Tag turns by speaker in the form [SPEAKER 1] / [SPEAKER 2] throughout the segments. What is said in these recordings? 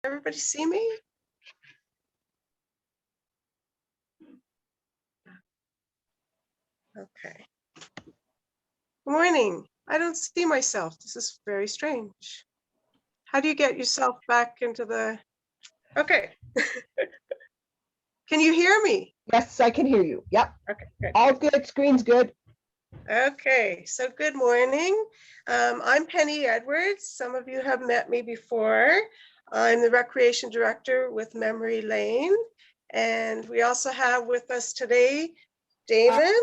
[SPEAKER 1] everybody see me? Okay. Good morning. I don't see myself. This is very strange. How do you get yourself back into the, okay. Can you hear me?
[SPEAKER 2] Yes, I can hear you. Yep.
[SPEAKER 1] Okay, good.
[SPEAKER 2] All good. Screen's good.
[SPEAKER 1] Okay, so good morning. I'm Penny Edwards. Some of you have met me before. I'm the Recreation Director with Memory Lane. And we also have with us today, Damon.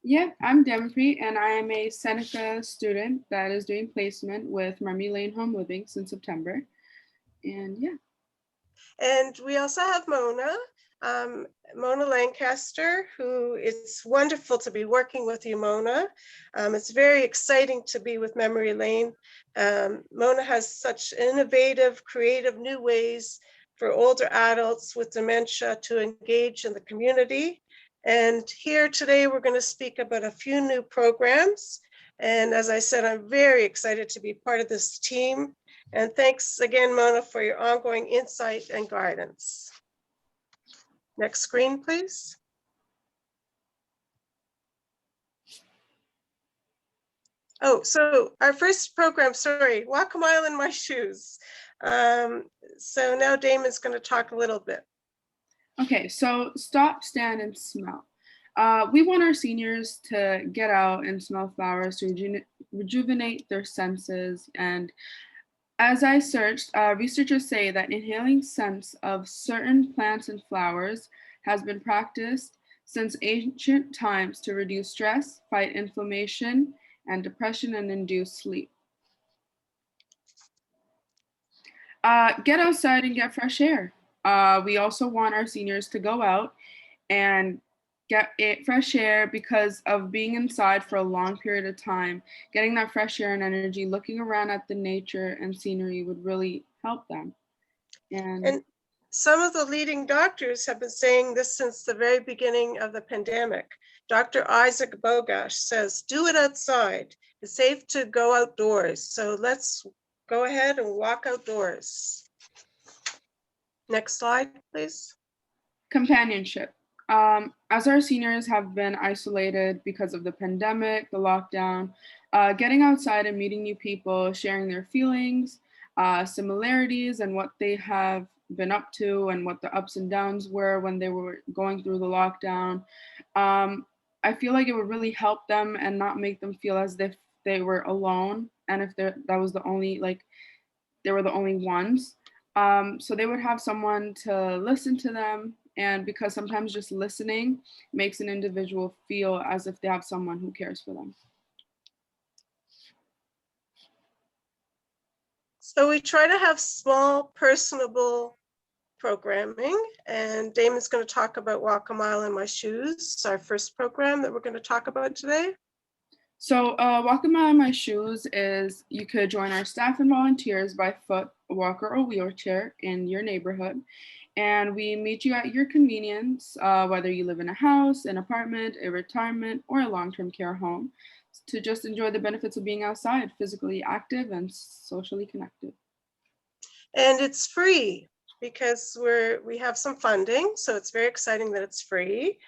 [SPEAKER 3] Yeah, I'm Demonpreet, and I am a Seneca student that is doing placement with Memory Lane Home Living since September. And yeah.
[SPEAKER 1] And we also have Mona, Mona Lancaster, who it's wonderful to be working with you, Mona. It's very exciting to be with Memory Lane. Mona has such innovative, creative new ways for older adults with dementia to engage in the community. And here today, we're going to speak about a few new programs. And as I said, I'm very excited to be part of this team. And thanks again, Mona, for your ongoing insight and guidance. Next screen, please. Oh, so our first program, sorry, Walk a Mile in My Shoes. So now Damon's going to talk a little bit.
[SPEAKER 3] Okay, so stop, stand, and smell. We want our seniors to get out and smell flowers to rejuvenate their senses. And as I searched, researchers say that inhaling scents of certain plants and flowers has been practiced since ancient times to reduce stress, fight inflammation and depression, and induce sleep. Get outside and get fresh air. We also want our seniors to go out and get fresh air because of being inside for a long period of time. Getting that fresh air and energy, looking around at the nature and scenery would really help them.
[SPEAKER 1] And some of the leading doctors have been saying this since the very beginning of the pandemic. Dr. Isaac Bogash says, do it outside. It's safe to go outdoors. So let's go ahead and walk outdoors. Next slide, please.
[SPEAKER 3] Companionship. As our seniors have been isolated because of the pandemic, the lockdown, getting outside and meeting new people, sharing their feelings, similarities, and what they have been up to and what the ups and downs were when they were going through the lockdown. I feel like it would really help them and not make them feel as if they were alone and if that was the only, like, they were the only ones. So they would have someone to listen to them, and because sometimes just listening makes an individual feel as if they have someone who cares for them.
[SPEAKER 1] So we try to have small, personable programming, and Damon's going to talk about Walk a Mile in My Shoes. It's our first program that we're going to talk about today.
[SPEAKER 3] So Walk a Mile in My Shoes is, you could join our staff and volunteers by foot, walker, or wheelchair in your neighborhood. And we meet you at your convenience, whether you live in a house, an apartment, a retirement, or a long-term care home, to just enjoy the benefits of being outside, physically active and socially connected.
[SPEAKER 1] And it's free because we have some funding, so it's very exciting that it's free.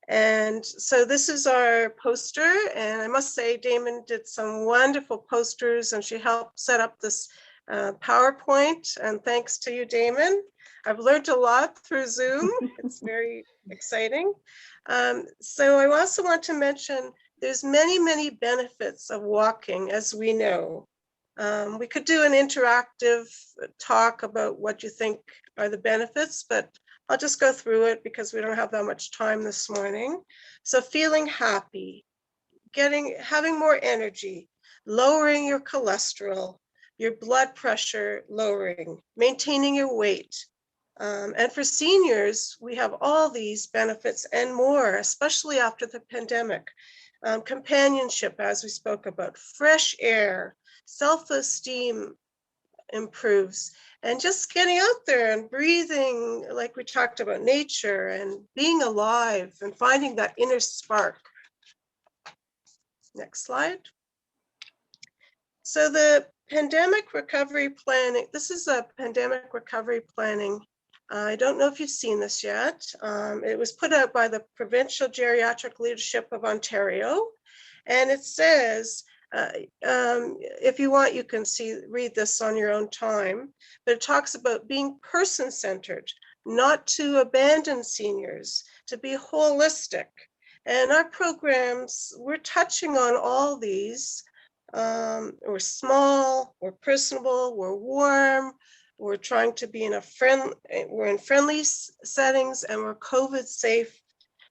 [SPEAKER 1] And so this is our poster, and I must say Damon did some wonderful posters, and she helped set up this PowerPoint, and thanks to you, Damon. I've learned a lot through Zoom. It's very exciting. So I also want to mention there's many, many benefits of walking, as we know. We could do an interactive talk about what you think are the benefits, but I'll just go through it because we don't have that much time this morning. So feeling happy, having more energy, lowering your cholesterol, your blood pressure lowering, maintaining your weight. And for seniors, we have all these benefits and more, especially after the pandemic. Companionship, as we spoke about, fresh air, self-esteem improves, and just getting out there and breathing, like we talked about, nature and being alive and finding that inner spark. Next slide. So the pandemic recovery planning. This is a pandemic recovery planning. I don't know if you've seen this yet. It was put out by the Provincial Geriatric Leadership of Ontario. And it says, if you want, you can read this on your own time, but it talks about being person-centered, not to abandon seniors, to be holistic. And our programs, we're touching on all these. We're small, we're personable, we're warm, we're trying to be we're in friendly settings, and we're COVID safe.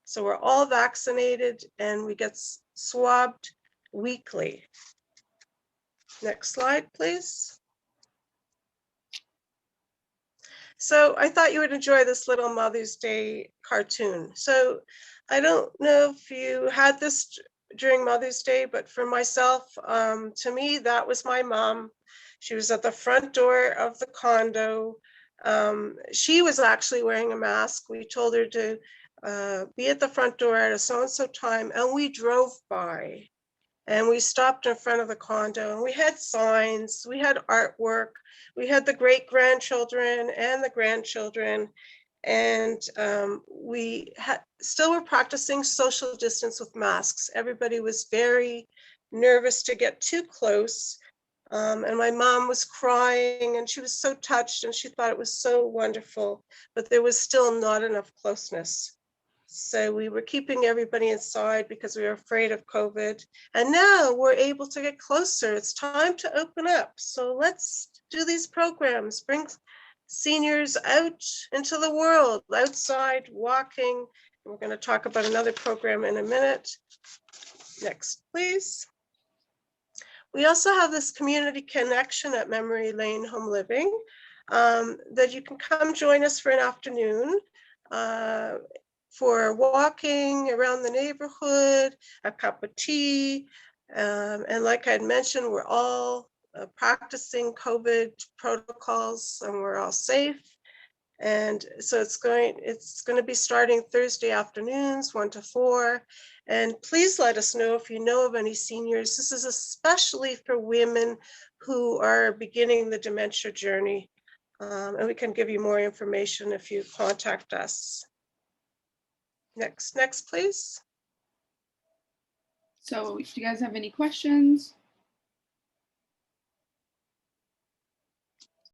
[SPEAKER 1] So we're all vaccinated and we get swabbed weekly. Next slide, please. So I thought you would enjoy this little Mother's Day cartoon. So I don't know if you had this during Mother's Day, but for myself, to me, that was my mom. She was at the front door of the condo. She was actually wearing a mask. We told her to be at the front door at a so-and-so time, and we drove by. And we stopped in front of the condo, and we had signs, we had artwork, we had the great-grandchildren and the grandchildren, and we still were practicing social distance with masks. Everybody was very nervous to get too close. And my mom was crying, and she was so touched, and she thought it was so wonderful, but there was still not enough closeness. So we were keeping everybody inside because we were afraid of COVID. And now we're able to get closer. It's time to open up. So let's do these programs, bring seniors out into the world, outside, walking. We're going to talk about another program in a minute. Next, please. We also have this community connection at Memory Lane Home Living that you can come join us for an afternoon. For walking around the neighborhood, a cup of tea. And like I had mentioned, we're all practicing COVID protocols and we're all safe. And so it's going to be starting Thursday afternoons, 1 to 4. And please let us know if you know of any seniors. This is especially for women who are beginning the dementia journey. And we can give you more information if you contact us. Next, please.
[SPEAKER 3] So do you guys have any questions?